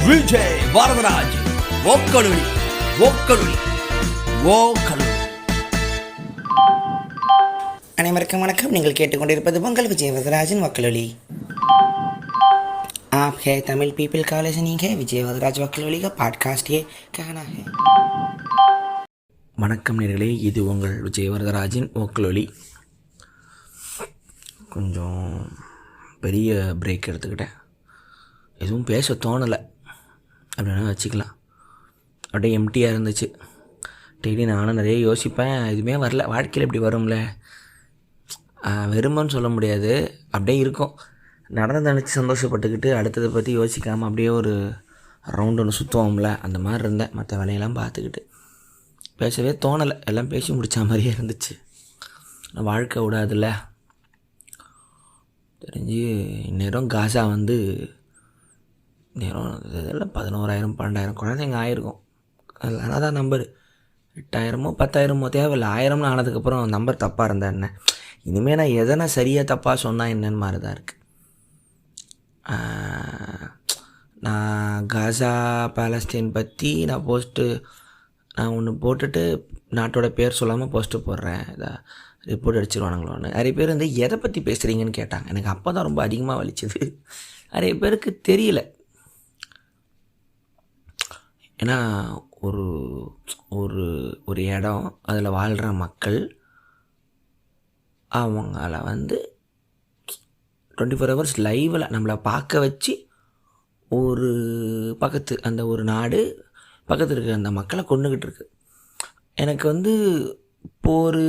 விஜய் வரதராஜ் ஓக்கலுளி ஓக்கலுளி ஓக்கலுளி. அனைவருக்கும் வணக்கம். நீங்கள் கேட்டுக்கொண்டிருப்பது உங்கள் விஜய் வரதராஜின் वक्लुली। आप है तमिल पीपल का लिसनिंग है विजय வரதராஜ் वक्लुली का पॉडकास्ट ये कहना है। வணக்கம் நேர்களே, இது உங்கள் விஜய் வரதராஜின் वक्लुली। கொஞ்சம் பெரிய பிரேக் எடுத்துக்கிட்டேன். எதுவும் பேச தோணலை அப்படின்னா வச்சுக்கலாம். அப்படியே எம்டியாக இருந்துச்சு. டெய்லி நானும் நிறைய யோசிப்பேன், எதுவுமே வரல. வாழ்க்கையில் இப்படி வரும்ல, வெறுமன்னு சொல்ல முடியாது, அப்படியே இருக்கும். நடந்து நினச்சி சந்தோஷப்பட்டுக்கிட்டு அடுத்ததை பற்றி யோசிக்காமல் அப்படியே ஒரு ரவுண்டு ஒன்று சுற்றுவோம்ல, அந்த மாதிரி இருந்தேன். மற்ற வேலையெல்லாம் பார்த்துக்கிட்டு பேசவே தோணலை. எல்லாம் பேசி முடித்த மாதிரியே இருந்துச்சு. வாழ்க்கை விடாதுல்ல. தெரிஞ்சு இந்நேரம் காசா நேரம் இதெல்லாம் 11,000 12,000 குழந்தைங்க ஆயிருக்கும். அதனால தான் நம்பர் 8,000 10,000 தேவையில்லை. 1000 ஆனதுக்கப்புறம் நம்பர் தப்பாக இருந்தால் என்ன? இனிமேல் நான் எதனா சரியாக தப்பாக சொன்னால் என்னென்னு மாதிரி தான் இருக்குது. நான் காசா பாலஸ்தீன் பற்றி நான் ஒன்று போட்டுட்டு நாட்டோட பேர் சொல்லாமல் போஸ்ட்டு போடுறேன். இதை ரிப்போர்ட் அடிச்சிருவானுங்களோன்னு நிறைய பேர் எதை பற்றி பேசுகிறீங்கன்னு கேட்டாங்க. எனக்கு அப்போ தான் ரொம்ப அதிகமாக வலிச்சது. நிறைய பேருக்கு தெரியல. ஏன்னா ஒரு ஒரு ஒரு இடம், அதில் வாழ்கிற மக்கள், அவங்கள 24 hours லைவில் நம்மளை பார்க்க வச்சு ஒரு அந்த ஒரு நாடு பக்கத்தில் இருக்கிற அந்த மக்களை கொண்டுக்கிட்டு இருக்கு. எனக்கு போர்,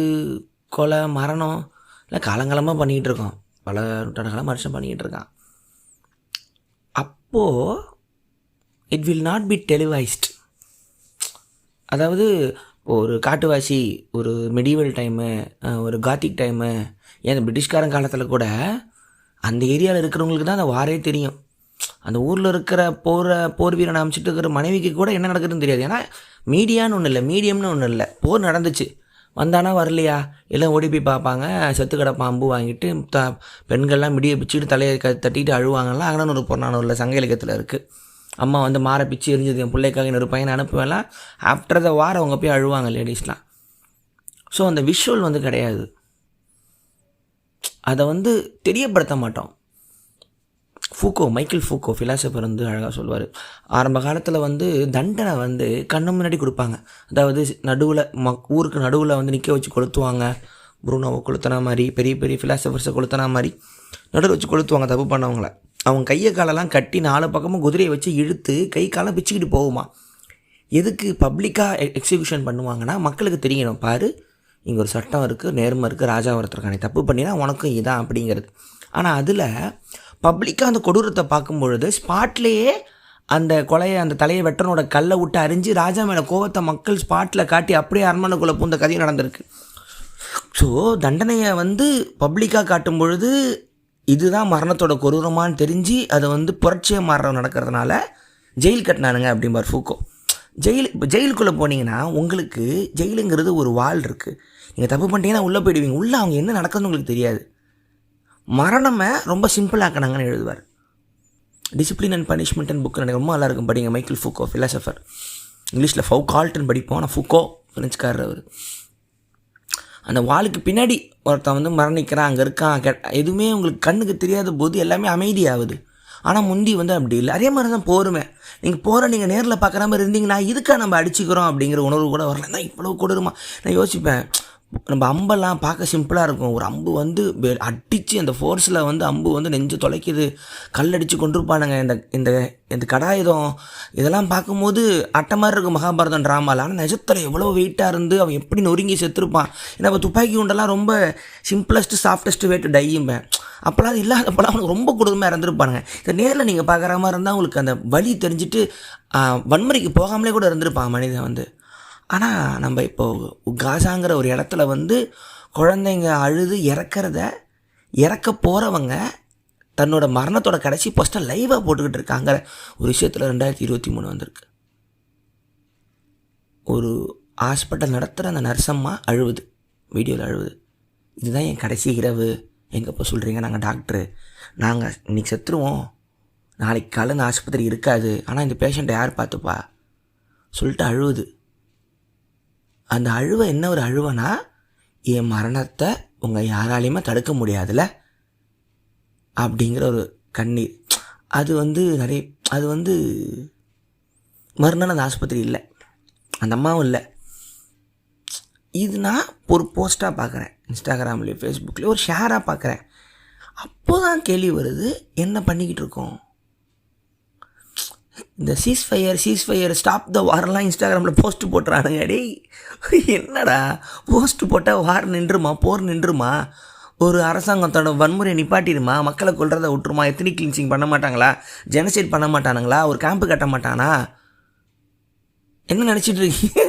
கொலை, மரணம் இல்லை காலங்காலமாக பண்ணிக்கிட்டு இருக்கோம். பல நூற்றாண்டுகளாக மனுஷன் பண்ணிக்கிட்டு இருக்கான். அப்போது இட் வில் நாட் பி டெலிவைஸ்ட். அதாவது ஒரு காட்டுவாசி, ஒரு மெடிவல் டைமு, ஒரு காத்திக் டைமு, ஏன் பிரிட்டிஷ்காரன் காலத்தில் கூட அந்த ஏரியாவில் இருக்கிறவங்களுக்கு தான் அந்த வாரே தெரியும். அந்த ஊரில் இருக்கிற போர் வீரனை அமைச்சிட்டு இருக்கிற மனைவிக்கு கூட என்ன நடக்குதுன்னு தெரியாது. ஏன்னா மீடியான்னு ஒன்றும் இல்லை, மீடியம்னு ஒன்றும் இல்லை. போர் நடந்துச்சு, வந்தானா வரலையா, எல்லாம் ஓடி போய் பார்ப்பாங்க. செத்துக்கடை பாம்பு வாங்கிட்டு பெண்கள்லாம் மிடியை பிச்சுட்டு தலையை தட்டிட்டு அழுவாங்கலாம். அங்கன்னு ஒரு பொருளானூரில் சங்க இலக்கியத்தில் இருக்குது. அம்மா மாற பிச்சு எரிஞ்சது என் பிள்ளைக்காக இன்னொரு பையனை அனுப்புவேலாம். ஆஃப்டர் த வார் அவங்க போய் அழுவாங்க லேடிஸ்லாம். ஸோ அந்த விஷுவல் கிடையாது. அதை தெரியப்படுத்த மாட்டோம். மைக்கேல் ஃபூக்கோ ஃபிலாசபர் அழகாக சொல்லுவார். ஆரம்ப காலத்தில் தண்டனை கண்ணு முன்னாடி கொடுப்பாங்க. அதாவது நடுவில் ஊருக்கு நடுவில் நிற்க வச்சு கொளுத்துவாங்க. புரூனோவை கொளுத்தினா மாதிரி, பெரிய பெரிய ஃபிலாசபர்ஸை கொளுத்தினா மாதிரி நடுவில் வச்சு கொளுத்துவாங்க தப்பு பண்ணவங்கள. அவங்க கையை காலெல்லாம் கட்டி 4 பக்கமும் குதிரையை வச்சு இழுத்து கை காலம் பிச்சுக்கிட்டு போகுமா. எதுக்கு பப்ளிக்காக எக்ஸிக்யூஷன் பண்ணுவாங்கன்னா, மக்களுக்கு தெரியணும், பாரு இங்கே ஒரு சட்டம் இருக்குது, நேர்மை இருக்குது, ராஜா ஒருத்தருக்கான தப்பு பண்ணினா உனக்கும் இதான் அப்படிங்கிறது. ஆனால் அதில் பப்ளிக்காக அந்த கொடூரத்தை பார்க்கும்பொழுது ஸ்பாட்லேயே அந்த கொலையை, அந்த தலையை வெட்டனோட கல்லை விட்டு அரிஞ்சு ராஜா மேலே கோவத்தை மக்கள் ஸ்பாட்டில் காட்டி அப்படியே அரண்மனைக்குள்ளே பூந்த கதையும் நடந்திருக்கு. ஸோ தண்டனையை பப்ளிக்காக காட்டும் பொழுது இதுதான் மரணத்தோட கொடூரமானு தெரிஞ்சு அதை புரட்சியாக மாறுற நடக்கிறதுனால ஜெயில் கட்டினானுங்க அப்படிம்பார் ஃபூக்கோ. ஜெயிலுக்குள்ளே போனீங்கன்னா உங்களுக்கு ஜெயிலுங்கிறது ஒரு வால் இருக்குது. நீங்கள் தப்பு பண்ணிட்டீங்கன்னா உள்ளே போயிடுவீங்க. உள்ளே அவங்க என்ன நடக்குதுன்னு உங்களுக்கு தெரியாது. மரணமே ரொம்ப சிம்பிளாக்கினாங்கன்னு எழுதுவார். Discipline and punishment and book எனக்கு ரொம்ப நல்லா இருக்கும், படிங்க. Michael Foucault philosopher. இங்கிலீஷில் ஃபவுகால்ட்னு படிப்போம், ஆனால் ஃபூக்கோ ஃப்ரெஞ்சுக்காரர் அவர். அந்த வாளுக்கு பின்னாடி ஒருத்தன் மரணிக்கிறான், அங்கே இருக்கான், எதுவுமே உங்களுக்கு கண்ணுக்கு தெரியாத போது எல்லாமே அமைதியாகுது. ஆனால் முந்தி அப்படி இல்லை. அதே மாதிரி தான் போருமே. நீங்கள் நேரில் பார்க்குற மாதிரி இருந்தீங்கன்னா இதுக்காக நம்ம அடிச்சுக்கிறோம் அப்படிங்கிற உணர்வு கூட வரல. தான் இவ்வளோ கொடுமா நான் யோசிப்பேன். நம்ம அம்பெல்லாம் பார்க்க சிம்பிளாக இருக்கும். ஒரு அம்பு அடித்து அந்த ஃபோர்ஸில் அம்பு நெஞ்சு தொலைக்குது, கல்லடித்து கொண்டிருப்பானுங்க. இந்த இந்த கடாயுதம் இதெல்லாம் பார்க்கும்போது அட்டை மாதிரி இருக்கும் மகாபாரதம் ட்ராமாவில். ஆனால் நிஜத்தில் எவ்வளோ வெயிட்டாக இருந்து அவன் எப்படி நொறுங்கி செத்துருப்பான். ஏன்னா இப்போ துப்பாக்கி குண்டெல்லாம் ரொம்ப சிம்பிளஸ்ட்டு சாஃப்டஸ்ட்டு வெயிட்டு டையும்பேன். அப்போலாம் அது இல்லாதப்போலாம் அவனுக்கு ரொம்ப கொடுமையாக இருந்திருப்பானுங்க. இதை நேரில் நீங்கள் பார்க்குற மாதிரி இருந்தால் உங்களுக்கு அந்த வலி தெரிஞ்சுட்டு வன்முறைக்கு போகாமலே கூட இருந்திருப்பான் மனிதன் ஆனால் நம்ம இப்போது காசாங்கிற ஒரு இடத்துல குழந்தைங்க அழுது இறக்க போகிறவங்க தன்னோட மரணத்தோட கடைசி போஸ்ட்டை லைவாக போட்டுக்கிட்டு இருக்காங்கிற ஒரு விஷயத்தில் 2023 வந்திருக்கு. ஒரு ஹாஸ்பிட்டல் நடத்துகிற அந்த நர்சம்மா அழுவுது, வீடியோவில் அழுவுது. இதுதான் என் கடைசி இரவு, எங்கே இப்போ சொல்கிறீங்க, நாங்கள் டாக்டரு, நாங்கள் இன்றைக்கி செத்துருவோம், நாளைக்கு காலையில் ஆஸ்பத்திரி இருக்காது, ஆனால் இந்த பேஷண்ட்டை யார் பார்த்துப்பா சொல்லிட்டு அழுவுது. அந்த அழுவை என்ன ஒரு அழுவனா, என் மரணத்தை உங்கள் யாராலையுமே தடுக்க முடியாதுல்ல அப்படிங்கிற ஒரு கண்ணீர். அது மறுநாள் அந்த ஆஸ்பத்திரி இல்லை, அந்த அம்மாவும் இல்லை. இது நான் ஒரு போஸ்ட்டாக பார்க்குறேன், இன்ஸ்டாகிராம்லேயும் ஃபேஸ்புக்லேயும் ஒரு ஷேராக பார்க்குறேன். அப்போ தான் கேள்வி வருது, என்ன பண்ணிக்கிட்டு இருக்கோம்? இந்த சீஸ்ஃபயர் ஸ்டாப் த வாரெல்லாம் இன்ஸ்டாகிராமில் போஸ்ட்டு போட்டுறானுங்க. டேய் என்னடா போஸ்ட்டு போட்டால் வார் நின்றுமா, போர் நின்றுமா, ஒரு அரசாங்கத்தோட வன்முறையை நிப்பாட்டிடுமா, மக்களை கொல்றதை விட்டுருமா, எத்தனை கிளீன்சிங் பண்ண மாட்டாங்களா, ஜெனசைட் பண்ண மாட்டானுங்களா, ஒரு கேம்ப்பு கட்ட மாட்டானா? என்ன நினச்சிட்டு இருக்கீங்க?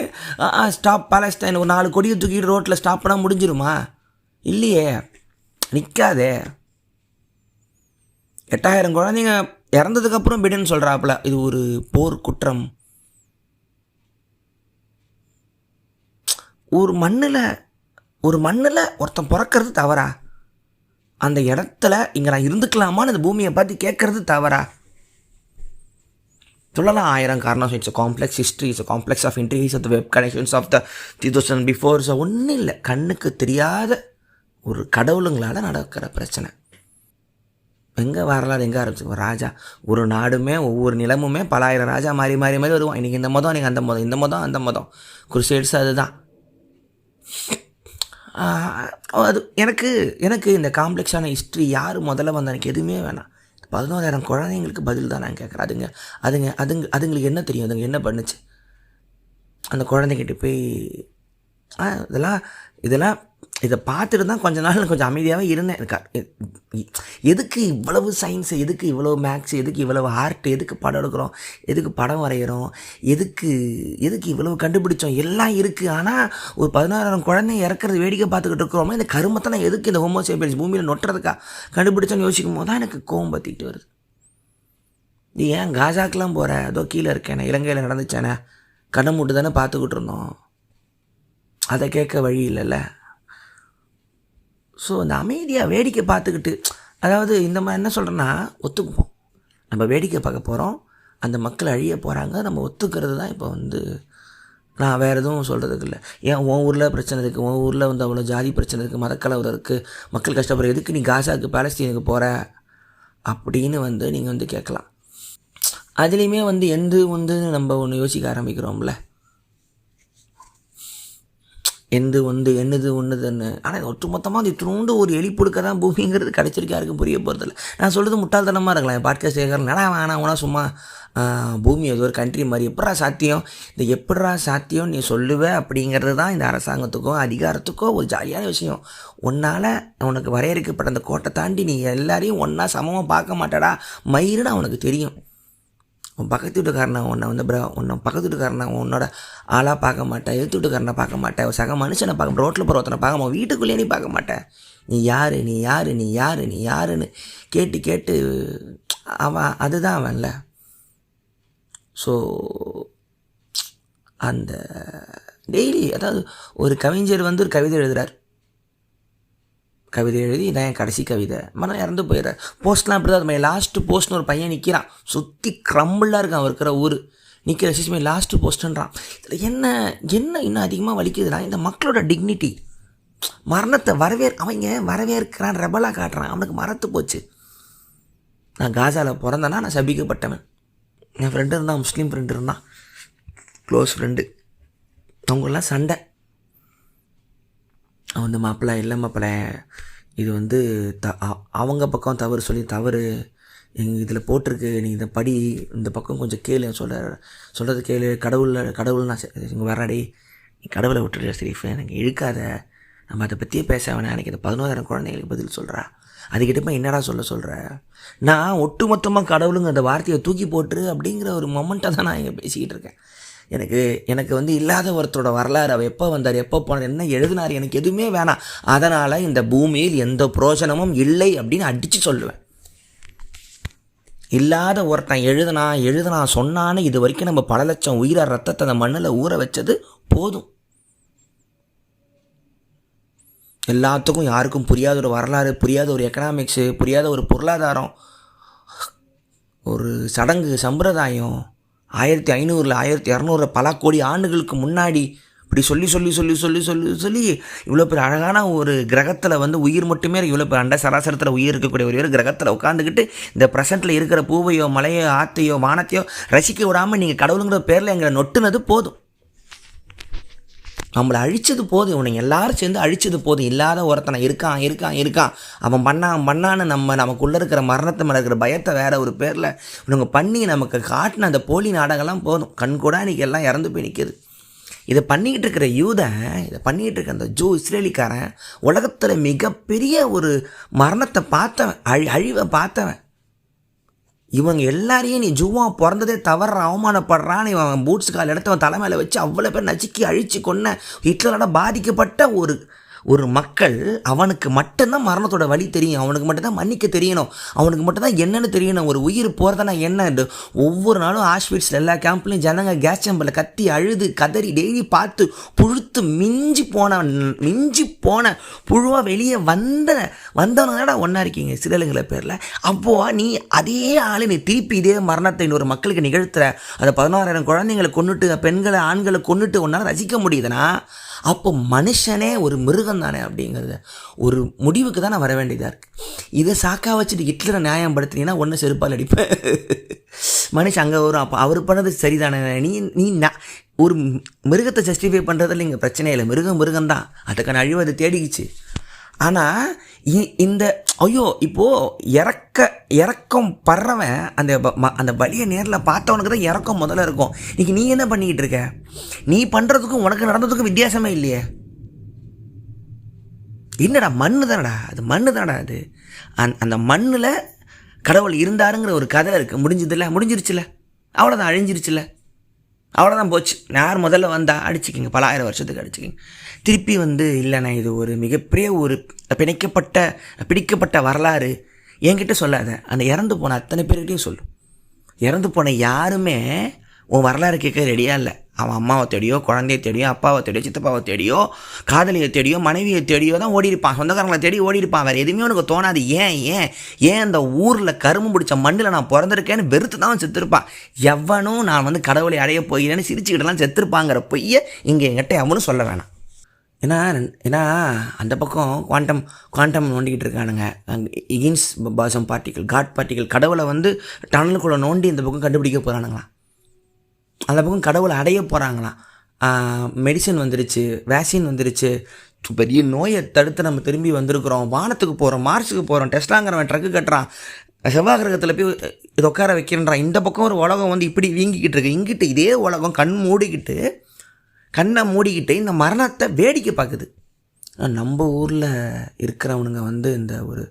ஸ்டாப் பாலஸ்டைன் ஒரு 4 கொடியை தூக்கிட்டு ரோட்டில் ஸ்டாப் பண்ணால் முடிஞ்சிருமா? இல்லையே, நிற்காதே. 8000 குழந்தைங்க இறந்ததுக்கப்புறம் பிடன் சொல்கிறாப்புல இது ஒரு போர் குற்றம். ஒரு மண்ணில் ஒருத்தன் பிறக்கிறது தவறா? அந்த இடத்துல இங்கே நான் இருந்துக்கலாமான்னு அந்த பூமியை பார்த்து கேட்குறது தவறா? சொல்லலாம் 1000 காரணம். It's complex history, it's complex of intrigues of the web connections of the 2000 before. So ஒன்றும் இல்லை, கண்ணுக்கு தெரியாத ஒரு கடவுளுங்களால் நடக்கிற பிரச்சனை. எங்கே வரலாறு எங்கே ஆரம்பிச்சு? ராஜா, ஒரு நாடுமே ஒவ்வொரு நிலமுமே பல ஆயிரம் ராஜா மாறி வருவான். இன்றைக்கி இந்த மதம், இன்றைக்கி அந்த மதம், இந்த மதம் அந்த மதம், குருசேட்ஸ் அதுதான். அது எனக்கு இந்த காம்ப்ளெக்ஸான ஹிஸ்ட்ரி யார் முதல்ல வந்தால் எனக்கு எதுவுமே வேணாம். 11,000 குழந்தைங்களுக்கு பதில் தான் நான் கேட்குறேன். அதுங்களுக்கு என்ன தெரியும்? அதுங்க என்ன பண்ணுச்சு? அந்த குழந்தைகிட்ட போய் இதை பார்த்துட்டு தான் கொஞ்ச நாள் கொஞ்சம் அமைதியாகவே இருந்தேன். எதுக்கு இவ்வளவு சயின்ஸு, எதுக்கு இவ்வளோ மேக்ஸு, எதுக்கு இவ்வளவு ஆர்ட், எதுக்கு படம் எடுக்கிறோம், எதுக்கு படம் வரைகிறோம், எதுக்கு இவ்வளவு கண்டுபிடிச்சோம், எல்லாம் இருக்குது. ஆனால் ஒரு 16,000 குழந்தைங்க இறக்குறது வேடிக்கை பார்த்துக்கிட்டு இருக்கிறோமா? இந்த கருமத்தை நான் எதுக்கு இந்த ஹோமோசேபியன்ஸ் பூமியில் நொட்டுறதுக்கா கண்டுபிடிச்சோன்னு யோசிக்கும் போது தான் எனக்கு கோவம் பற்றிக்கிட்டு வருது. நீ ஏன் காசாக்கெலாம் போகிற? அதோ கீழே இருக்கேனே, இலங்கையில் நடந்துச்சேனே, கண்ணை மூட்டு தானே பார்த்துக்கிட்டு இருந்தோம், அதை கேட்க வழி இல்லைல்ல. ஸோ அந்த அமைதியாக வேடிக்கை பார்த்துக்கிட்டு, அதாவது இந்த மாதிரி என்ன சொல்கிறேன்னா, ஒத்துக்குப்போம். நம்ம வேடிக்கை பார்க்க போகிறோம், அந்த மக்கள் அழிய போகிறாங்க, நம்ம ஒத்துக்கிறது தான். இப்போ நான் வேறு எதுவும் சொல்கிறதுக்கு இல்லை. ஏன் உன் ஊரில் பிரச்சனை இருக்குது, உன் ஊரில் அவ்வளோ ஜாதி பிரச்சனை இருக்குது, மதக்கலவரம் இருக்குது, மக்கள் கஷ்டப்படுற, எதுக்கு நீ காசாவுக்கு பாலஸ்தீனுக்கு போகிற அப்படின்னு நீங்கள் கேட்கலாம். அதுலேயுமே நம்ம ஒன்று யோசிக்க ஆரம்பிக்கிறோம்ல, என்னது ஒன்றுதுன்னு. ஆனால் ஒட்டுமொத்தமாக அது இத்தினோண்டு ஒரு எலி புழுக்க தான் பூமிங்கிறது கிடச்சிருக்கு, யாருக்கும் புரிய போகிறதில்ல. நான் சொல்கிறது முட்டாள்தனமாக இருக்கலாம், என் பாட்காஸ்ட் கேட்குறேன். வேணாம் சும்மா பூமி அது ஒரு கண்ட்ரி மாதிரி, எப்படா சாத்தியம், இந்த எப்படா சாத்தியம் நீ சொல்லுவே அப்படிங்கிறது தான் இந்த அரசாங்கத்துக்கோ அதிகாரத்துக்கோ ஒரு ஜாலியான விஷயம். உனக்கு வரையறுக்கப்பட்ட அந்த கோட்டை தாண்டி நீ எல்லாரையும் ஒன்றா சமமாக பார்க்க மாட்டடா மயிருன்னு அவனுக்கு தெரியும். உன் பக்கத்து வீட்டுக்காரனை பக்கத்து வீட்டுக்காரனை உன்னோட ஆளாக பார்க்க மாட்டேன், எழுத்து வீட்டுக்காரனை பார்க்க மாட்டேன், சக மனுஷனை பார்க்க, ரோட்டில் போகிற ஒருத்தனை பார்க்க மாட்டேன், வீட்டுக்குள்ளேயே நீ பார்க்க மாட்டேன். நீ யாருன்னு கேட்டு அதுதான் அவன்ல. ஸோ அந்த டெய்லி, அதாவது ஒரு கவிஞர் ஒரு கவிதை எழுதுகிறார், கவிதை எழுதி இதான் என் கடைசி கவிதை, மனம் இறந்து போயிடுறார். போஸ்ட்லாம் அப்படி தான். லாஸ்ட்டு போஸ்ட்னு ஒரு பையன் நிற்கிறான், சுற்றி க்ரம்பிளாக இருக்கான், அவர் இருக்கிற ஊர் நிற்கிற சிஸ்மே லாஸ்ட்டு போஸ்ட்டுன்றான். இதில் என்ன இன்னும் அதிகமாக வலிக்குதுன்னா, இந்த மக்களோட டிக்னிட்டி, மரணத்தை அவங்க வரவேற்கிறான், ரெபலாக காட்டுறான், அவனுக்கு மறத்து போச்சு. நான் காசாவில் பிறந்தேன்னா நான் சபிக்கப்பட்டவன். என் ஃப்ரெண்டு இருந்தான், முஸ்லீம் ஃப்ரெண்டு இருந்தான், க்ளோஸ் ஃப்ரெண்டு. அவங்களாம் சண்டை. அவன் மாப்பிள்ளை இல்லை மாப்பிள்ளை, இது அவங்க பக்கம் தவறு சொல்லி தவறு எங்கள் இதில் போட்டிருக்கு, நீ இதை படி, இந்த பக்கம் கொஞ்சம் கேளு, சொல்கிறது கேளு, கடவுள் நான் இங்கே வராடி, நீ கடவுளை விட்டுரு ஷெரீஃப், எனக்கு இழுக்காத, நம்ம அதை பற்றியே பேச வேணாம், எனக்கு இந்த 11,000 குழந்தைங்களுக்கு பதில் சொல்கிறா, அதுக்கிட்ட போய் என்னடா சொல்கிற, நான் ஒட்டுமொத்தமாக கடவுளுங்க அந்த வார்த்தையை தூக்கி போட்டுரு அப்படிங்கிற ஒரு மொமெண்ட்டை தான் நான் இங்கே பேசிக்கிட்டு இருக்கேன். எனக்கு இல்லாத ஒருத்தரோட வரலாறு, அவர் எப்போ வந்தார், எப்போ போனார், என்ன எழுதினார், எனக்கு எதுவுமே வேணாம். அதனால் இந்த பூமியில் எந்த புரோஜனமும் இல்லை அப்படின்னு அடித்து சொல்லுவேன். இல்லாத ஒருத்தன் எழுதுனா சொன்னான்னு இது வரைக்கும் நம்ம பல லட்சம் உயிரை ரத்தத்தை அந்த மண்ணில் ஊற வச்சது போதும். எல்லாத்துக்கும் யாருக்கும் புரியாத ஒரு வரலாறு, புரியாத ஒரு எக்கனாமிக்ஸு, புரியாத ஒரு பொருளாதாரம், ஒரு சடங்கு சம்பிரதாயம் 1500 1200 பல கோடி ஆண்டுகளுக்கு முன்னாடி இப்படி சொல்லி சொல்லி சொல்லி சொல்லி சொல்லி சொல்லி இவ்வளோ பேர் அழகான ஒரு கிரகத்தில் வந்து உயிர் மட்டுமே இவ்வளோ பேர் அண்ட சராசரத்தில் உயிர் இருக்கக்கூடிய ஒரு கிரகத்தில் உட்காந்துக்கிட்டு இந்த ப்ரெசென்ட்டில் இருக்கிற பூவையோ மலையோ ஆற்றையோ வானத்தையோ ரசிக்க விடாமல் நீங்கள் கடவுளுங்கிற பேரில் எங்களை நொட்டுனது போதும். நம்மளை அழிச்சது போதும். இவனுங்க எல்லாரும் சேர்ந்து அழிச்சது போதும். இல்லாத ஒருத்தனை இருக்கான் அவன் பண்ணான்னு நமக்குள்ளே இருக்கிற மரணத்தை மேலே இருக்கிற பயத்தை வேற ஒரு பேரில் இவனுங்க பண்ணி நமக்கு காட்டின அந்த போலி நாடகம்லாம் போதும். கண்கூடா இன்றைக்கி எல்லாம் இறந்து போய் நிற்கிது. இதை பண்ணிக்கிட்டு இருக்கிற யூதன், இதை பண்ணிக்கிட்டு இருக்கிற அந்த இஸ்ரேலிக்காரன் உலகத்தில் மிகப்பெரிய ஒரு மரணத்தை பார்த்தவன், அழிவை பார்த்தவன். இவங்க எல்லாரையும் நீ ஜூவா பிறந்ததே தவற அவமானப்படுறான்னு இவன் பூட்ஸ் கால் எடுத்தவன் தலைமையில் வச்சு அவ்வளோ பேர் நசுக்கி அழித்து கொன்ன ஹிட்லரோட பாதிக்கப்பட்ட ஒரு மக்கள். அவனுக்கு மட்டும்தான் மரணத்தோட வழி தெரியும். அவனுக்கு மட்டும்தான் மன்னிக்க தெரியணும். அவனுக்கு மட்டும்தான் என்னென்னு தெரியணும். ஒரு உயிர் போகிறதுனா என்ன. ஒவ்வொரு நாளும் ஆஷ்விட்ஸில் எல்லா கேம்ப்லையும் ஜனங்க கேஸ் சேம்பரில் கத்தி அழுது கதறி டெய்லி பார்த்து புழுத்து மிஞ்சி போன புழுவாக வெளியே வந்தவனடா ஒன்றா இருக்கீங்க சிறலுங்கிற பேரில். அப்போது நீ அதே ஆள் நீ திருப்பி இதே மரணத்தை இன்னொரு மக்களுக்கு நிகழ்த்துற. அதை 16,000 குழந்தைங்களை கொண்டுட்டு பெண்களை ஆண்களை கொண்டுட்டு ஒன்றால் ரசிக்க முடியுதுன்னா அப்போ மனுஷனே ஒரு மிருகம் தானே அப்படிங்கிறது ஒரு முடிவுக்கு தான் நான் வர வேண்டியதாக இருக்குது. இதை சாக்கா வச்சுட்டு ஹிட்லரை நியாயம் படுத்தினீங்கன்னா ஒன்று செருப்பால் அடிப்பேன். மனுஷன் அங்கே வரும். அப்போ அவர் பண்ணது சரிதானே. நீ ஒரு மிருகத்தை ஜஸ்டிஃபை பண்ணுறதில்ல இங்கே பிரச்சனை இல்லை. மிருகம்தான் அதுக்கான அழிவு அது தேடிக்கிச்சு. ஆனால் இந்த இப்போது இறக்கம் படுறவன் அந்த வலியை நேரில் பார்த்தவனுக்கு தான் இறக்கம் முதல்ல இருக்கும். இன்றைக்கி நீ என்ன பண்ணிக்கிட்டு இருக்க? நீ பண்ணுறதுக்கும் உனக்கு நடந்ததுக்கும் வித்தியாசமே இல்லையே. என்னடா மண்ணு தானடா அது அந்த மண்ணில் கடவுள் இருந்தாருங்கிற ஒரு கதை இருக்குது. முடிஞ்சிருச்சுல, அவ்வளோதான், அழிஞ்சிருச்சுல, அவ்வளோதான், போச்சு. யார் முதல்ல வந்தால் அடிச்சுக்கிங்க, பல ஆயிரம் வருஷத்துக்கு அடிச்சுக்கிங்க. திருப்பி இல்லைண்ணா இது ஒரு மிகப்பெரிய ஒரு பிடிக்கப்பட்ட வரலாறு என்கிட்ட சொல்லாத. அந்த இறந்து போன அத்தனை பேர்கிட்டையும் சொல்லு. இறந்து போன யாருமே உன் வரலாறு கேட்க ரெடியாக இல்லை. அவன் அம்மாவை தேடியோ, குழந்தைய தேடியோ, அப்பாவை தேடியோ, சித்தப்பாவை தேடியோ, காதலியை தேடியோ, மனைவியை தேடியோ தான் ஓடி இருப்பான். சொந்தக்காரங்களை தேடி ஓடி இருப்பான். வேறு எதுவுமே உனக்கு தோணாது. ஏன் அந்த ஊரில் கரும்பு பிடிச்ச மண்ணில் நான் பிறந்திருக்கேன்னு வெறுத்து தான் செத்துருப்பான். எவனும் நான் கடவுளை அடைய போகிறேன்னு சிரிச்சுக்கிட்டலாம் செத்துருப்பாங்கிற பொய்யை இங்கே என்கிட்ட எவனும் சொல்ல வேணாம். ஏன்னா அந்த பக்கம் குவாண்டம் நோண்டிக்கிட்டு இருக்கானுங்க. இகின்ஸ் பாசம் பார்ட்டிக்கல், காட் பார்ட்டிக்கல், கடவுளை டனலுக்குள்ளே நோண்டி இந்த பக்கம் கண்டுபிடிக்க போகிறானுங்களாம். அந்த பக்கம் கடவுளை அடைய போகிறாங்களாம். மெடிசன் வந்துருச்சு, வேக்சின் வந்துருச்சு, பெரிய நோயை தடுத்து நம்ம திரும்பி வந்திருக்கிறோம். வானத்துக்கு போகிறோம், மார்ஸுக்கு போகிறோம், டெஸ்லாங்கிறவன் ட்ரக்கு கட்டுறான், செவ்வாய் கிரகத்தில் போய் இது உட்கார வைக்கிறன்றான். இந்த பக்கம் ஒரு உலகம் இப்படி வீங்கிக்கிட்டு இருக்கு. இங்கிட்ட இதே உலகம் கண்ணை மூடிக்கிட்டு இந்த மரணத்தை வேடிக்கை பார்க்குது. நம்ம ஊரில் இருக்கிறவனுங்க இந்த ஒரு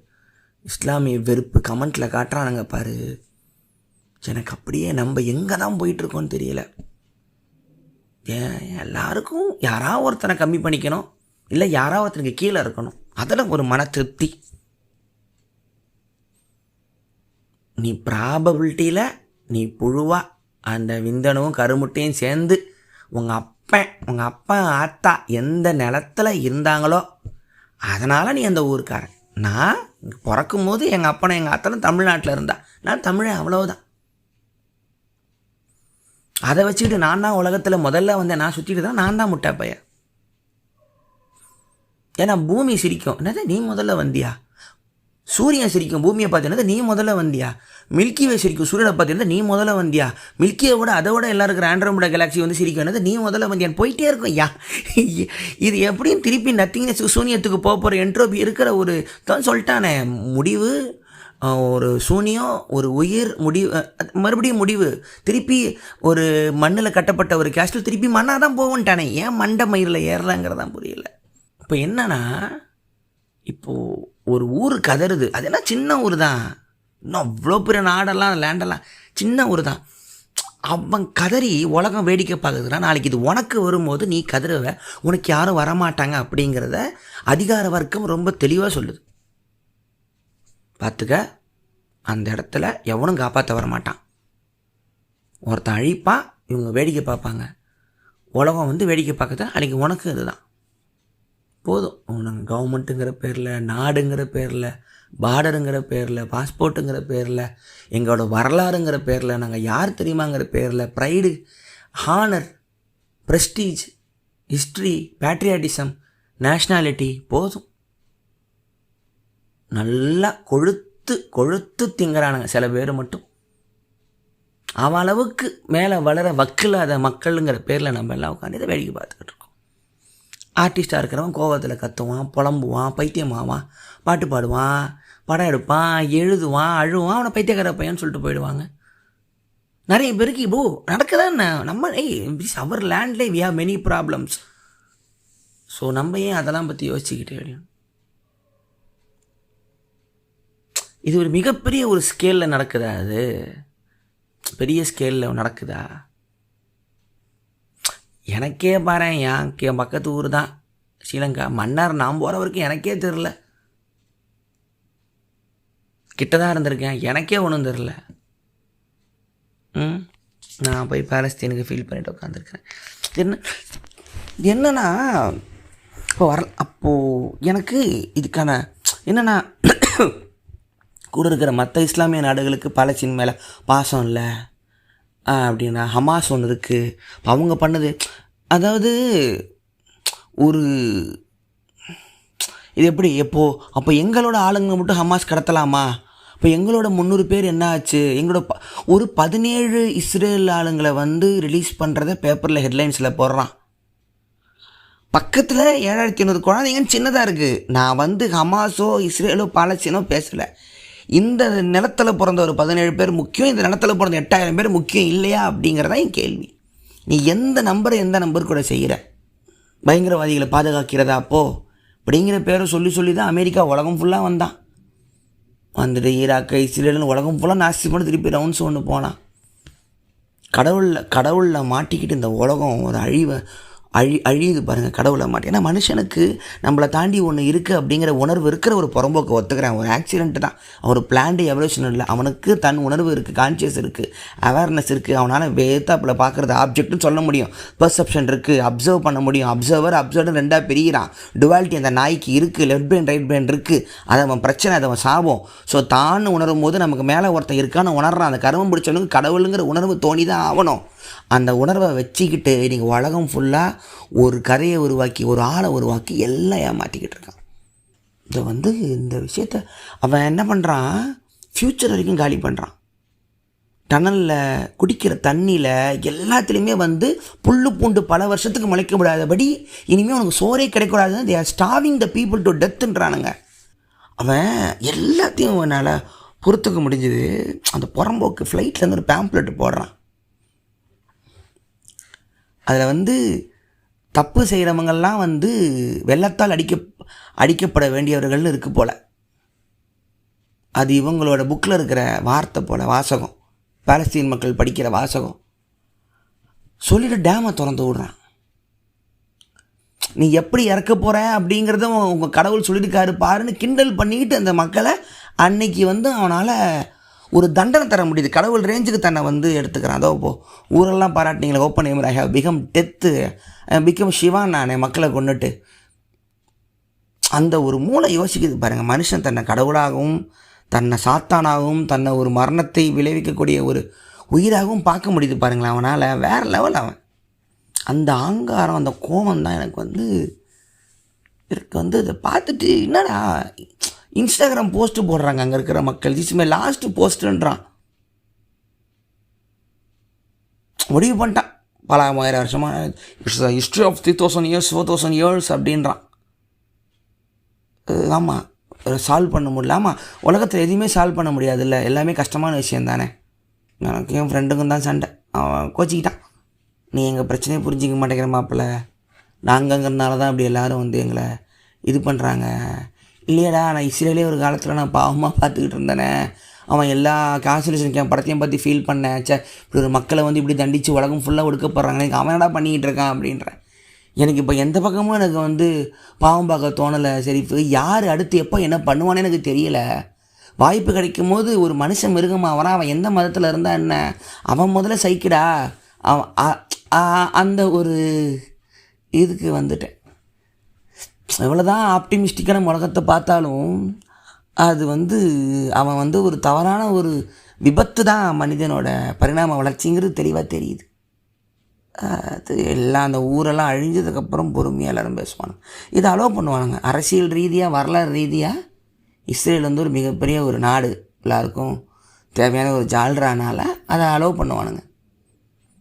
இஸ்லாமிய வெறுப்பு கமெண்ட்டில் காட்டுறானுங்க பாரு. எனக்கு அப்படியே நம்ம எங்கே தான் போயிட்டுருக்கோன்னு தெரியல. எல்லாருக்கும் யாராவது ஒருத்தனை கம்மி பண்ணிக்கணும், இல்லை யாராவது ஒருத்தனுக்கு கீழே இருக்கணும். அதில் ஒரு மன திருப்தி. நீ ப்ராபபிலிட்டியில் நீ புழுவா அந்த விந்தணுவும் கருமுட்டையும் சேர்ந்து உங்கள் அப்பா ஆத்தா எந்த நிலத்தில் இருந்தாங்களோ அதனால் நீ அந்த ஊருக்காரன். நான் இங்கே பிறக்கும் போது எங்கள் அப்பனை எங்கள் ஆத்தாலும் தமிழ்நாட்டில் இருந்தா, நான் தமிழன், அவ்வளவுதான். அதை வச்சுக்கிட்டு நான் தான் உலகத்தில் முதல்ல நான் சுற்றிட்டு தான் நான் தான் முட்டை பையன். ஏன்னா பூமி சிரிக்கும், என்னது நீ முதல்ல வந்தியா? சூரியன் சிரிக்கும் பூமியை பார்த்தீங்கன்னா நீ முதல்ல வந்தியா? மில்கிவே சிரிக்கும் சூரியனை பார்த்தீங்கன்னா நீ முதல்ல வந்தியா? மில்கியை விட அதை விட எல்லாரும் இருக்கிற ஆண்ட்ரோமேடா கேலாக்சி சிரிக்கும், என்னது நீ முதல்ல வந்தியான்னு போயிட்டே இருக்கும். இது எப்படியும் திருப்பி நத்திங்னஸ் சூனியத்துக்கு போகிற என்ட்ரோபி இருக்கிற ஒரு தான் சொல்லிட்டானே. முடிவு ஒரு சூனியம், ஒரு உயிர், மறுபடியும் முடிவு, திருப்பி ஒரு மண்ணில் கட்டப்பட்ட ஒரு கேஸ்டில் திருப்பி மண்ணாக தான் போவோன்ட்டானே. ஏன் மண்டை மயிரில் ஏறலாங்கிறதான் புரியல. இப்போ என்னன்னா, இப்போது ஒரு ஊர் கதறுது. அது என்ன சின்ன ஊர் தான், இன்னும் அவ்வளோ பெரிய நாடெல்லாம் லேண்டெல்லாம் சின்ன ஊர் தான். அவன் கதறி உலகம் வேடிக்கை பார்க்குதுன்னா நாளைக்கு இது உனக்கு வரும்போது நீ கதறுவ, உனக்கு யாரும் வரமாட்டாங்க அப்படிங்கிறத அதிகார வர்க்கம் ரொம்ப தெளிவாக சொல்லுது. பார்த்துக்க, அந்த இடத்துல எவனும் காப்பாற்ற வரமாட்டான். ஒருத்தன் அழிப்பான், இவங்க வேடிக்கை பார்ப்பாங்க. உலகம் வேடிக்கை பார்க்குது. அன்றைக்கி உனக்கு இதுதான். போதும். நாங்கள் கவர்மெண்ட்டுங்கிற பேரில், நாடுங்கிற பேரில், பார்டருங்கிற பேரில், பாஸ்போர்ட்டுங்கிற பேரில், எங்களோட வரலாறுங்கிற பேரில், நாங்கள் யார் தெரியுமாங்கிற பேரில், pride, honour, prestige, history, patriotism, nationality போதும். நல்லா கொழுத்து திங்கிறானுங்க சில பேர் மட்டும். அளவுக்கு மேலே வளர வக்கில்லாத மக்களுங்கிற பேரில் நம்ம எல்லாம் உட்காந்து இதை வேடிக்கை பார்த்துக்கிட்டு இருக்கோம். ஆர்டிஸ்டாக இருக்கிறவன் கோவத்தில் கத்துவான், புலம்புவான், பைத்தியமாவான், பாட்டு பாடுவான், படம் எடுப்பான், எழுதுவான், அழுவான், அவனை பைத்தியக்கார பையன்னு சொல்லிட்டு போயிடுவாங்க. நிறைய பேருக்கு இப்போ நடக்குதான். நம்ம அவர் லேண்ட்லேயே we have many problems. So நம்ம ஏன் அதெல்லாம் பற்றி யோசிச்சுக்கிட்டே? இது ஒரு மிகப்பெரிய ஒரு ஸ்கேலில் நடக்குதா? அது பெரிய ஸ்கேலில் நடக்குதா? எனக்கே பாரு, என் பக்கத்து ஊர் தான் ஸ்ரீலங்கா. மன்னார் நான் போகிற வரைக்கும் எனக்கே தெரில. கிட்ட தான் இருந்திருக்கேன், எனக்கே ஒன்றும் தெரில. நான் போய் பாலஸ்தீனுக்கு ஃபீல் பண்ணிட்டு உட்காந்துருக்கிறேன். என்னன்னா அப்போது எனக்கு இதுக்கான என்னென்னா, கூட இருக்கிற மற்ற இஸ்லாமிய நாடுகளுக்கு பாலஸ்தீன் மேலே பாசம் இல்லை அப்படின்னா, ஹமாஸ் ஒன்று இருக்குது, அவங்க பண்ணது, அதாவது ஒரு இது எப்படி அப்போ எங்களோட ஆளுங்க மட்டும் ஹமாஸ் கடத்தலாமா? இப்போ எங்களோட 300 பேர் என்ன ஆச்சு? எங்களோட ஒரு 17 இஸ்ரேல் ஆளுங்களை ரிலீஸ் பண்ணுறத பேப்பரில் ஹெட்லைன்ஸில் போடுறான். பக்கத்தில் 7500 குழந்தைங்கன்னு சின்னதாக இருக்குது. நான் ஹமாஸோ இஸ்ரேலோ பாலஸ்தீனோ பேசலை. இந்த நிலத்தில் பிறந்த ஒரு 17 பேர் முக்கியம், இந்த நிலத்தில் பிறந்த 8000 பேர் முக்கியம் இல்லையா அப்படிங்கிறதான் என் கேள்வி. நீ எந்த நம்பர் கூட செய்கிற? பயங்கரவாதிகளை பாதுகாக்கிறதா அப்படிங்கிற பேரை சொல்லி தான் அமெரிக்கா உலகம் ஃபுல்லாக வந்துட்டு ஈராக்கு, இஸ்ரேல்னு உலகம் ஃபுல்லாக நாசி பண்ணி திருப்பி ரவுண்ட்ஸ் ஒன்று போனான். கடவுளில் மாட்டிக்கிட்டு இந்த உலகம் ஒரு அழியுது பாருங்கள், கடவுளை மாட்டி. ஏன்னா மனுஷனுக்கு நம்மளை தாண்டி ஒன்று இருக்குது அப்படிங்கிற உணர்வு இருக்கிற ஒரு புறம்போக்கு ஒத்துக்கிறேன். ஒரு ஆக்சிடென்ட்டு தான், அவர் பிளான்டு எவல்யூஷன் இல்லை. அவனுக்கு தன் உணர்வு இருக்குது, கான்ஷியஸ் இருக்குது, அவேர்னஸ் இருக்குது. அவனால் வேத்தாப்பில் பார்க்குறது ஆப்ஜெக்ட்னு சொல்ல முடியும், பெர்செப்ஷன் இருக்குது, அப்சர்வ் பண்ண முடியும். அப்சர்வர் ரெண்டாக பிரிகிறான். டுவாலிட்டி அந்த நாய்க்கு இருக்குது, லெஃப்ட் பிரெயின் ரைட் பிரெயின் இருக்குது. அது அவன் பிரச்சனை, அது அவன் சாபம். ஸோ தான் உணரும் போது நமக்கு மேலே ஒருத்தன் இருக்கான்னு உணர்றான். அந்த கருமம் பிடிச்சவனுக்கு கடவுளுங்கிற உணர்வு தோணி தான் ஆகணும். அந்த உணர்வை வச்சுக்கிட்டு நீங்கள் உலகம் ஃபுல்லாக ஒரு கதையை உருவாக்கி, ஒரு ஆளை உருவாக்கி எல்லாம் ஏமாற்றிக்கிட்டு இருக்கான். இதை இந்த விஷயத்த அவன் என்ன பண்ணுறான், ஃப்யூச்சர் வரைக்கும் காலி பண்ணுறான். டனலில் குடிக்கிற தண்ணியில் எல்லாத்துலேயுமே புல்லு பூண்டு பல வருஷத்துக்கு முளைக்க விடாதபடி இனிமேல் உனக்கு சோறே கிடைக்கூடாதுன்னு they are starving the people to டெத்துன்றானுங்க. அவன் எல்லாத்தையும் அவனால் பொறுத்துக்க முடிஞ்சுது. அந்த புறம்போக்கு ஃப்ளைட்லேருந்து ஒரு பேம்ப்ளெட் போடுறான். அதில் தப்பு செய்கிறவங்கெல்லாம் வெள்ளத்தால் அடிக்கப்பட வேண்டியவர்கள்னு இருக்குது போல். அது இவங்களோட புக்கில் இருக்கிற வார்த்தை போல், வாசகம், பாலஸ்தீன் மக்கள் படிக்கிற வாசகம். சொல்லிட்டு டேமை திறந்து விடுறான். நீ எப்படி இறக்க போகிற அப்படிங்கிறத உங்கள் கடவுள் சொல்லியிருக்காரு பாருன்னு கிண்டல் பண்ணிக்கிட்டு அந்த மக்களை அன்னைக்கு அவனால் ஒரு தண்டனை தர முடியுது. கடவுள் ரேஞ்சுக்கு தன்னை எடுத்துக்கிறான். அதோ ஊரெல்லாம் பாராட்டினீங்களே, open I have become death, become Shivan, நான் மக்களை கொண்டுட்டு. அந்த ஒரு மூளை யோசிக்குது பாருங்கள். மனுஷன் தன்னை கடவுளாகவும் தன்னை சாத்தானாகவும் தன்னை ஒரு மரணத்தை விளைவிக்கக்கூடிய ஒரு உயிராகவும் பார்க்க முடியுது பாருங்களேன். அவனால் வேறு லெவல். அவன் அந்த ஆங்காரம், அந்த கோபம் தான் எனக்கு இதை பார்த்துட்டு என்னடா இன்ஸ்டாகிராம் போஸ்ட்டு போடுறாங்க அங்கே இருக்கிற மக்கள். திஸ் மை லாஸ்ட் போஸ்ட்டுன்றான். முடிவு பண்ணிட்டான், பல 1000 வருஷமாக it's history of 3000 years 4000 years அப்படின்றான். ஆமாம், சால்வ் பண்ண முடியல. ஆமாம், உலகத்தில் எதுவுமே சால்வ் பண்ண முடியாது இல்லை, எல்லாமே கஷ்டமான விஷயம் தானே. எனக்கு என் ஃப்ரெண்டுக்கும் தான் சண்டை. அவன் கோச்சிக்கிட்டான், நீ எங்கள் பிரச்சனையை புரிஞ்சிக்க மாட்டேங்கிற மாப்பிள்ள, நாங்கங்கிறதுனால தான் அப்படி எல்லோரும் எங்களை இது பண்ணுறாங்க. இல்லையடா, நான் இஸ்ரேலே ஒரு காலத்தில் நான் பாவமாக பார்த்துக்கிட்டு இருந்தேனே, அவன் எல்லா கான்ஸ்டியூஷன் படத்தையும் பற்றி ஃபீல் பண்ணேன். இப்படி ஒரு மக்களை இப்படி தண்டித்து உலகம் ஃபுல்லாக ஒடுக்கப்படுறாங்க, எனக்கு அவன் என்னடா பண்ணிக்கிட்டு இருக்கான் அப்படின்றேன். எனக்கு இப்போ எந்த பக்கமும் எனக்கு பாவம் பார்க்க தோணலை. சரி, யார் அடுத்து எப்போ என்ன பண்ணுவானே எனக்கு தெரியலை. வாய்ப்பு கிடைக்கும் போது ஒரு மனுஷன் மிருகமாக வரான். அவன் எந்த மதத்தில் இருந்தால் என்ன, அவன் முதல்ல சைக்கிடா. அவன் அந்த ஒரு இதுக்கு வந்துட்டேன். எவ்வளோதான் ஆப்டிமிஸ்டிக்கான உலகத்தை பார்த்தாலும் அது அவன் ஒரு தவறான ஒரு விபத்து தான் மனிதனோட பரிணாம வளர்ச்சிங்கிறது தெளிவாக தெரியுது. அது எல்லாம் அந்த ஊரெல்லாம் அழிஞ்சதுக்கப்புறம் பொறுமையாக எல்லோரும் பேசுவாங்க. இதை அலோவ் பண்ணுவானுங்க. அரசியல் ரீதியாக வரலாறு ரீதியாக இஸ்ரேல் ஒரு மிகப்பெரிய ஒரு நாடு, எல்லாருக்கும் தேவையான ஒரு ஜால்ரானால் அதை அலோவ் பண்ணுவானுங்க.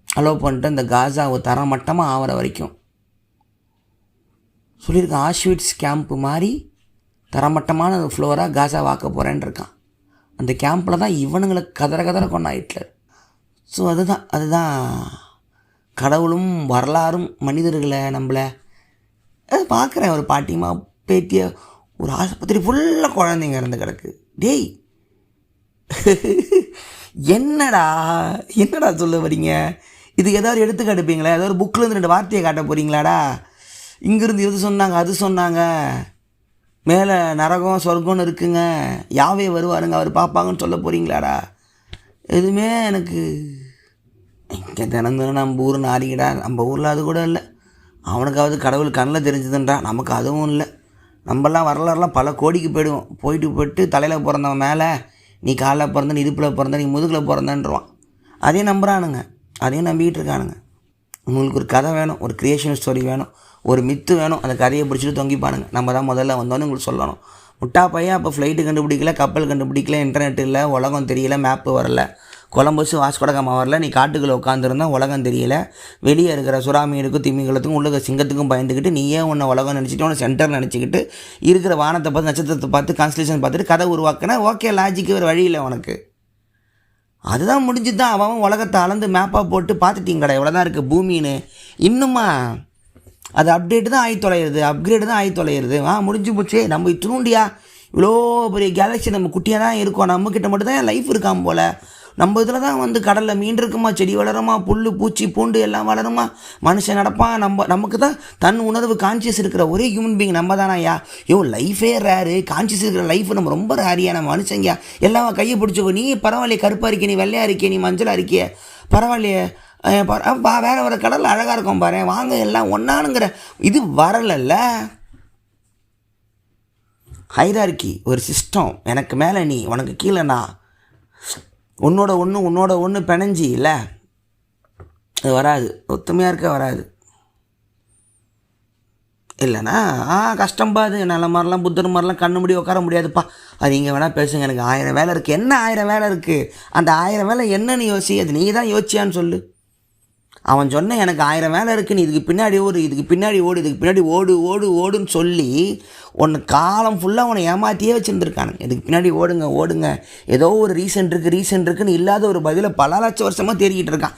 அலோவ் பண்ணிட்டு இந்த காசாவை தரமட்டமாக ஆகிற வரைக்கும் சொல்லியிருக்கான். ஆஷ்விட்ஸ் கேம்ப்பு மாதிரி தரமட்டமான ஃப்ளோராக காசா வாக்க போகிறேன்னு இருக்கான். அந்த கேம்பில் தான் இவனுங்களுக்கு கதற கொண்டா ஹிட்லர். ஸோ அதுதான் கடவுளும் வரலாறும் மனிதர்களை நம்மளை பார்க்குறேன். ஒரு பாட்டியமா பேத்திய ஒரு ஆஸ்பத்திரி ஃபுல்லாக குழந்தைங்க இருந்து கிடக்கு. டேய் என்னடா சொல்ல வரீங்க? இது ஏதாவது எடுத்து காட்டுப்பீங்களா? ஏதாவது ஒரு புக்கில் 2 வார்த்தையை காட்ட போகிறீங்களாடா? இங்கேருந்து இது சொன்னாங்க, அது சொன்னாங்க, மேலே நரகம் சொர்க்கம்னு இருக்குங்க, யாவே வருவாருங்க, அவர் பார்ப்பாங்கன்னு சொல்ல போகிறீங்களாடா? எதுவுமே எனக்கு இங்கே தினம் நம்ம ஊர் நாரிக்கிடா. நம்ம ஊரில் அது கூட இல்லை. அவனுக்காவது கடவுள் கண்ணில் தெரிஞ்சதுன்றா, நமக்கு அதுவும் இல்லை. நம்மலாம் வரலாறுலாம் பல கோடிக்கு போயிட்டு தலையில் பிறந்தவன் மேலே நீ காலில் பிறந்த, நீ இடுப்பில் பிறந்த, நீ முதுகில் பிறந்தன்றான். அதையும் நம்புகிறானுங்க, அதையும் நம்பிக்கிட்டு இருக்கானுங்க. உங்களுக்கு ஒரு கதை வேணும், ஒரு க்ரியேஷன் ஸ்டோரி வேணும், ஒரு மித்து வேணும். அந்த கதையை பிடிச்சிட்டு தொங்கிப்பானுங்க. நம்ம தான் முதல்ல வந்தோன்னு உங்களுக்கு சொல்லணும். முட்டா பையன் அப்போ ஃப்ளைட்டு கண்டுபிடிக்கல, கப்பல் கண்டுபிடிக்கல, இன்டர்நெட் இல்லை, உலகம் தெரியல, மேப்பு வரல, கொலம்பஸ் வாஸ்கோடகாமா வரல, நீ காட்டுக்குள்ளே உட்காந்துருந்தா உலகம் தெரியல, வெளியே இருக்கிற சுறாமீனுக்கும் திமிங்கலத்துக்கும் உள்ள சிங்கத்துக்கும் பயந்துக்கிட்டு நீயே உன்னை உலகம் நினச்சிட்டு உன்னை சென்டர் நினச்சிக்கிட்டு இருக்கிற வானத்தை பார்த்து நட்சத்திரத்தை பார்த்து கான்ஸ்டலேஷன் பார்த்துட்டு கதை உருவாக்கினா ஓகே, லாஜிக்கு ஒரு வழி இல்லை உனக்கு. அதுதான் முடிஞ்சு தான் அவன் உலகத்தை அளந்து மேப்பாக போட்டு பார்த்துட்டீங்கடா எவ்வளோ தான் இருக்குது பூமின்னு. இன்னுமா அது அப்டேட்டு தான் ஆகி தொலைகிறது, அப்கிரேடு தான் ஆகி தொலைகிறது. முடிஞ்சு போச்சு. நம்ம இத்தினூண்டியா இவ்வளோ பெரிய கேலக்ஸி நம்ம குட்டியாக தான் இருக்கோம். நம்மக்கிட்ட மட்டும்தான் லைஃப் இருக்காம போல். நம்ம இதில் தான் கடலில் மீன் இருக்குமா, செடி வளருமா, புல் பூச்சி பூண்டு எல்லாம் வளருமா, மனுஷன் நடப்பான். நமக்கு தான் தன் உணர்வு கான்சியஸ் இருக்கிற ஒரே ஹியூமன் பீங் நம்ம தானாயா? லைஃபே ரேரு, கான்சியஸ் இருக்கிற லைஃப் நம்ம ரொம்ப ரேரியா. நம்ம மனுஷங்க எல்லாம் கையை பிடிச்சிக்கோ. நீ பரவாயில்லையே, கருப்பாக இருக்கே, நீ வெள்ளையாக இருக்கே, நீ மஞ்சளாக இருக்கிய, பரவாயில்லையே, வேறு வேறு கடலில் அழகாக இருக்கும் பாரு, வாங்க எல்லாம் ஒன்றானுங்கிற இது வரலல்ல. ஹைரார்கி ஒரு சிஸ்டம், எனக்கு மேலே நீ, உனக்கு கீழே நான், உன்னோட ஒன்று பிணைஞ்சி இல்லை, அது வராது. ஒத்துமையாக இருக்க வராது. இல்லைண்ணா கஷ்டம்பா. அது நல்ல மாதிரிலாம் புத்தர் மாதிரிலாம் கண்ணு முடி உட்கார முடியாதுப்பா. அது இங்கே வேணால் பேசுங்க, எனக்கு 1000 வேலை இருக்குது. என்ன 1000 வேலை இருக்குது? அந்த 1000 வேலை என்னன்னு யோசி. அது நீ தான் யோசிச்சியான்னு சொல்லு. அவன் சொன்ன எனக்கு 1000 வேலை இருக்குது, நீ இதுக்கு பின்னாடி ஓடு, இதுக்கு பின்னாடி ஓடு, இதுக்கு பின்னாடி ஓடுன்னு சொல்லி ஒன்று காலம் ஃபுல்லாக உன்னை ஏமாற்றியே வச்சுருந்துருக்கானுங்க. இதுக்கு பின்னாடி ஓடுங்க, ஏதோ ஒரு ரீசன் இருக்குன்னு இல்லாத ஒரு பதிலை பல லட்சம் வருஷமாக தேடிக்கிட்டு இருக்கான்.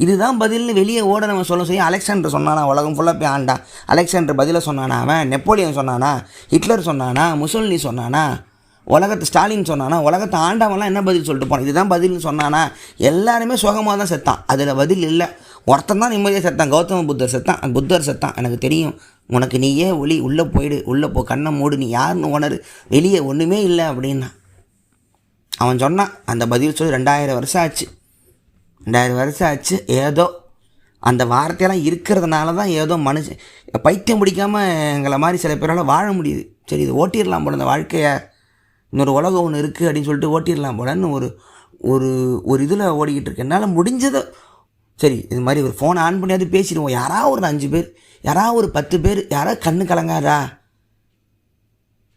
இதுதான் பதில்னு வெளியே ஓட நம்ம சொல்ல அலெக்சாண்டர் சொன்னானா, உலகம் ஃபுல்லாக போய் ஆண்டா. அலெக்சாண்டர் பதிலை சொன்னானா? அவன் நெப்போலியன் சொன்னானா? ஹிட்லர் சொன்னானா? முசோலினி சொன்னானா? உலகத்தை ஸ்டாலின் சொன்னானா? உலகத்தை ஆண்டவன்லாம் என்ன பதில் சொல்லிட்டு போனான்? இதுதான் பதில்னு சொன்னானா? எல்லாருமே சோகமாக தான் செத்தான். அதில் பதில் இல்லை. ஒருத்தன் தான் நிம்மதியாக செத்தான், கௌதம புத்தர் செத்தான். அந்த புத்தர் செத்தான். எனக்கு தெரியும், உனக்கு நீயே ஒளி, உள்ளே போயிடு, உள்ளே போ, கண்ணை மூடு, நீ யாருன்னு உணரு, வெளியே ஒன்றுமே இல்லை அப்படின்னா அவன் சொன்னான். அந்த பதில் சொல்லி 2000 வருஷம் ஆச்சு. 2000 வருஷம் ஆச்சு. ஏதோ அந்த வார்த்தையெல்லாம் இருக்கிறதுனால தான் ஏதோ மனுஷன் பைத்தியம் பிடிக்காமல் எங்களை மாதிரி சில பேரால் வாழ முடியுது. சரி, இது ஓட்டிடலாம் போல, இந்த வாழ்க்கையை, இன்னொரு உலகம் ஒன்று இருக்குது அப்படின்னு சொல்லிட்டு ஓட்டிடலாம் போலன்னு ஒரு இதில் ஓடிக்கிட்டு இருக்கு. என்னால் முடிஞ்சதை சரி, இது மாதிரி ஒரு ஃபோனை ஆன் பண்ணியாவது பேசிடுவோம். யாராவது ஒரு 5 பேர், யாராவது ஒரு 10 பேர், யாராவது கண்ணு கலங்காதா?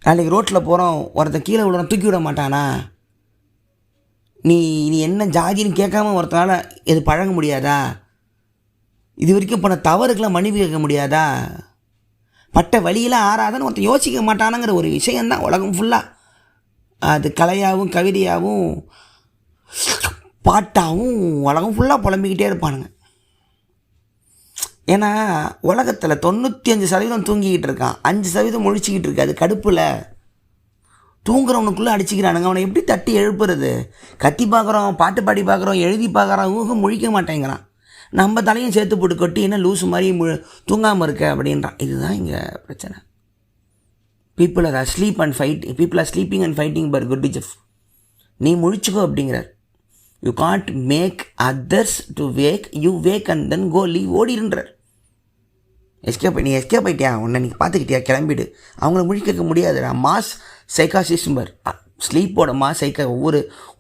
நாளைக்கு ரோட்டில் போகிறோம், ஒருத்தன் கீழே விடுறான், தூக்கி விட மாட்டானா? நீ என்ன ஜாதின்னு கேட்காம ஒருத்தனால எது பழக முடியாதா? இது வரைக்கும் பண்ண தவறுக்கெல்லாம் மன்னிப்பு கேட்க முடியாதா? பட்ட வழியெல்லாம் ஆறாதான்னு ஒருத்தன் யோசிக்க மாட்டானுங்கிற ஒரு விஷயந்தான் உலகம் ஃபுல்லாக. அது கலையாகவும் கவிதையாகவும் பாட்டாகவும் உலகம் ஃபுல்லாக புலம்பிக்கிட்டே இருப்பானுங்க. ஏன்னா உலகத்தில் 95% தூங்கிக்கிட்டு இருக்கான், 5% முழிச்சிக்கிட்டு இருக்கு. அது கடுப்பில் தூங்குறவனுக்குள்ளே அடிச்சிக்கிறானுங்க. அவனை எப்படி தட்டி எழுப்புறது? கத்தி பார்க்குறோம், பாட்டு பாடி பார்க்குறோம், எழுதி பார்க்குறான், முழிக்க மாட்டேங்கிறான். நம்ம தலையும் சேர்த்து போட்டு கொட்டி என்ன லூஸு மாதிரி தூங்காமல் இருக்க அப்படின்றான். இதுதான் இங்கே பிரச்சனை. People are asleep and fighting, people are sleeping and fighting for good ஜெஃப். நீ முழிச்சுக்கோ அப்படிங்கிறார். You can't make others to wake, you wake and then go leave, ஓடிடுன்றார். நீ எஸ்கேப் ஆகிட்டியா, உன்னை நீ பார்த்துக்கிட்டியா, கிளம்பிடு. அவங்கள முழிக்க முடியாதுடா. மாஸ் சைக்காசிஸ்ம்பர், ஸ்லீப்போட மாஸ்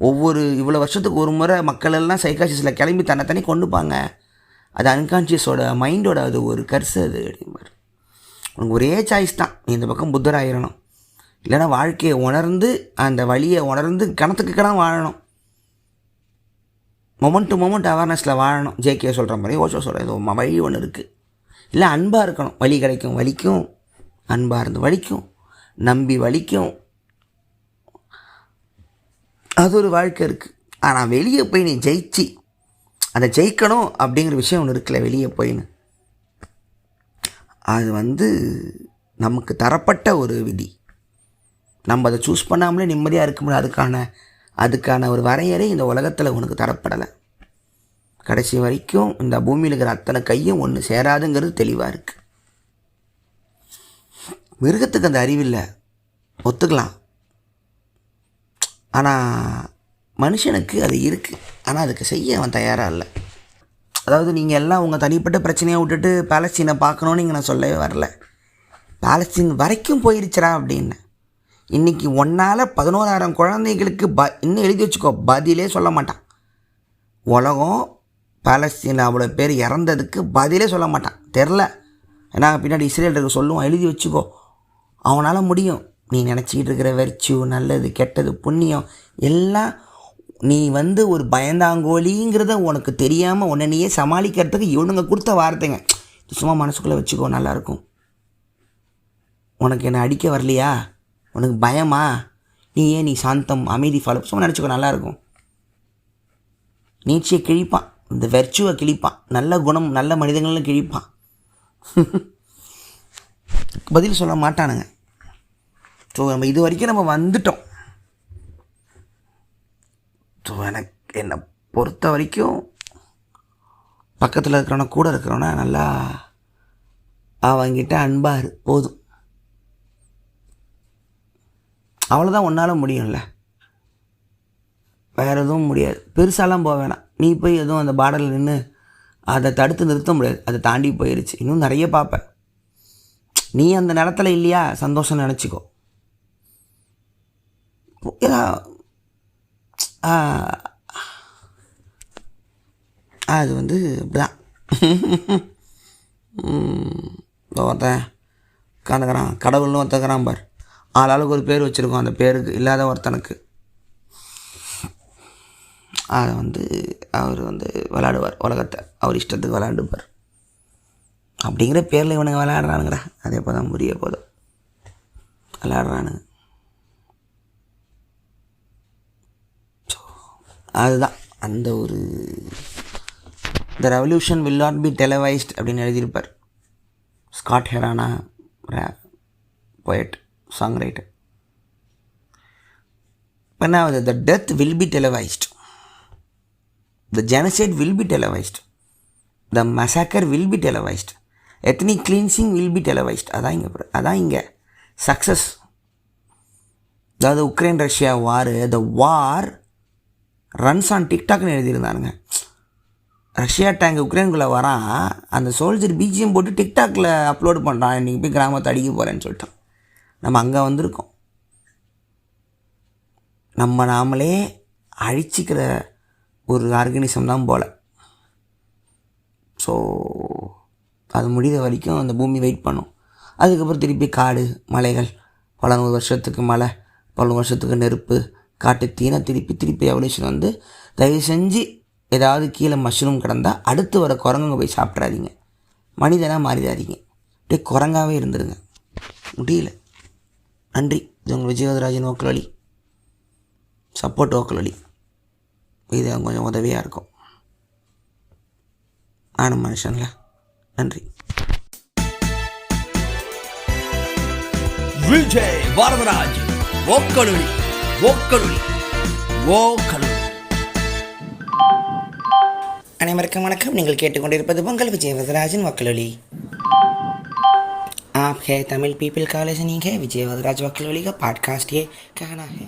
ஒவ்வொரு இவ்வளோ வருஷத்துக்கு ஒரு முறை மக்கள் எல்லாம் சைக்காசிஸில் கிளம்பி தன்னை கொண்டுப்பாங்க. அது அன்கான்ஷியஸோட மைண்டோட அது ஒரு கர்சு அது அப்படிம்பார். உனக்கு ஒரே சாய்ஸ் தான், நீ இந்த பக்கம் புத்தராயிரணும், இல்லைன்னா வாழ்க்கையை உணர்ந்து அந்த வழியை உணர்ந்து கணத்துக்கு கணம் வாழணும். மொமெண்ட் டு மொமெண்ட் அவேர்னஸில் வாழணும். ஜேகே சொல்கிற மாதிரி ஓஷோ சொல்கிற இது வழி ஒன்று இருக்குது. இல்லை அன்பாக இருக்கணும், வழி கிடைக்கும், வலிக்கும். அன்பாக இருந்து வலிக்கும், நம்பி வலிக்கும். அது ஒரு வாழ்க்கை இருக்குது. ஆனால் வெளியே போய் நீ ஜெயிச்சு அதை ஜெயிக்கணும் அப்படிங்கிற விஷயம் ஒன்று இருக்குல்ல, வெளியே போயின்னு, அது நமக்கு தரப்பட்ட ஒரு விதி. நம்ம அதை சூஸ் பண்ணாமலே நிம்மதியாக இருக்க முடியாது. அதுக்கான ஒரு வரையறை இந்த உலகத்தில் உனக்கு தரப்படலை. கடைசி வரைக்கும் இந்த பூமியில் இருக்கிற அத்தனை கையும் ஒன்று சேராதுங்கிறது தெளிவாக இருக்குது. மிருகத்துக்கு அந்த அறிவில்லை, ஒத்துக்கலாம். ஆனால் மனுஷனுக்கு அது இருக்குது. ஆனால் அதுக்கு செய்ய அவன் தயாராக இல்லை. அதாவது நீங்கள் எல்லாம் உங்கள் தனிப்பட்ட பிரச்சனையை விட்டுட்டு பாலஸ்தீனை பார்க்கணுன்னு இங்கே நான் சொல்லவே வரல. பாலஸ்தீன் வரைக்கும் போயிருச்சுரா அப்படின்னு. இன்றைக்கி ஒன்றால் 11,000 குழந்தைகளுக்கு இன்னும் எழுதி வச்சுக்கோ, பதிலே சொல்ல மாட்டான். உலகம் பாலஸ்தீனில் அவ்வளோ பேர் இறந்ததுக்கு பதிலே சொல்ல மாட்டான். தெரில, ஏன்னா பின்னாடி இஸ்ரேலுக்கு சொல்லுவான், எழுதி வச்சுக்கோ. அவனால் முடியும். நீ நினச்சிக்கிட்டு இருக்கிற வெர்ச்சு, நல்லது கெட்டது புண்ணியம் எல்லாம் நீ ஒரு பயந்தாங்கோலிங்கிறத உனக்கு தெரியாமல் உன்னை நீயே சமாளிக்கிறதுக்கு இவனுங்க கொடுத்த வார்த்தைங்க. சும்மா மனசுக்குள்ளே வச்சுக்கோ, நல்லாயிருக்கும். உனக்கு என்னை அடிக்க வரலையா, உனக்கு பயமா, நீ சாந்தம் அமைதி ஃபாலோ சும்மா நினச்சிக்கோ, நல்லாயிருக்கும். நீட்சியை கிழிப்பான், இந்த வெர்ச்சுவை கிழிப்பான், நல்ல குணம் நல்ல மனிதங்களும் கிழிப்பான். பதில் சொல்ல மாட்டானுங்க. ஸோ நம்ம இது வரைக்கும் நம்ம வந்துட்டோம். ஸோ என்னை பொறுத்த வரைக்கும் பக்கத்தில் இருக்கிறவன கூட இருக்கிறவன நல்லா அவங்கிட்ட அன்பாரு போதும். அவ்வளோதான் உன்னால் முடியும்ல, வேறு எதுவும் முடியாது. பெருசாலாம் போக வேணாம். நீ போய் எதுவும் அந்த பார்டரில் நின்று அதை தடுத்து நிறுத்த முடியாது. அதை தாண்டி போயிடுச்சு. இன்னும் நிறைய பார்ப்பேன். நீ அந்த நேரத்தில் இல்லையா, சந்தோஷம் நினச்சிக்கோ. அது இப்படிதான். ஒருத்தன் உட்காந்துக்கிறான், கடவுள்னு ஒருத்தக்கிறான் பார். ஆளாளுக்கு ஒரு பேர் வச்சுருக்கோம். அந்த பேருக்கு இல்லாத ஒருத்தனுக்கு அதை அவர் விளையாடுவார் உலகத்தை, அவர் இஷ்டத்துக்கு விளையாண்டுப்பார். அப்படிங்கிற பேரில் இவனுங்க விளையாடுறானுங்கடா. அதே போல் தான் புரிய போதும் விளையாடுறானுங்க. அதுதான் அந்த ஒரு the revolution will not be televised அப்படின்னு எழுதியிருப்பார் ஸ்காட் ஹெரானா, போயட், சாங் ரைட்டர். இப்போ என்ன ஆகுது, the death will be televised, the genocide will be televised, the massacre will be televised, ethnic cleansing will be televised. அதான் இங்கே சக்ஸஸ். அதாவது Ukraine Russia war, the war runs on டிக்டாக்னு எழுதியிருந்தானுங்க. Russia tank உக்ரைனுக்குள்ளே வரான், அந்த சோல்ஜர் பிஜிஎம் போட்டு டிக்டாக்ல அப்லோடு பண்ணுறான், இன்றைக்கி போய் கிராமத்தை அடிக்க போகிறேன்னு சொல்லிட்டான். நம்ம அங்கே வந்திருக்கோம். நம்ம நாமளே அழிச்சிக்கிற ஒரு ஆர்கனிசம் தான் போல். ஸோ அது முடிந்த வரைக்கும் அந்த பூமி வெயிட் பண்ணும். அதுக்கப்புறம் திருப்பி காடு மலைகள், பல 100 வருஷத்துக்கு மழை, பல 100 வருஷத்துக்கு நெருப்பு, காட்டு தீனை, திருப்பி எவல்யூஷன் தயவு செஞ்சு ஏதாவது கீழே மஷ்ரூம் கிடந்தால் அடுத்து வர குரங்குங்க போய் சாப்பிட்றாதீங்க. மனிதனாக மாறிடாதீங்க, அப்படியே குரங்காகவே இருந்துருங்க. முடியல. நன்றி. இது உங்கள் விஜயவதராஜன் ஓக்கல் வழி, சப்போர்ட் ஓக்கல் வழி. இது கொஞ்சம் உதவியாக இருக்கும். நானும் மனுஷன்ல. நன்றி. விஜய் வரதராஜ் ஓக்கல் வழி, ஓக்கல் வழி, ஓக்கல் வழி. அனைவருக்கும் வணக்கம். நீங்கள் கேட்டுக்கொண்டிருப்பது உங்கள் விஜய் வரதராஜன் वक्लवली। आप है तमिल पीपल का लिसनिंग है विजय वदराज वक्लवली का पॉडकास्ट ये कहना है।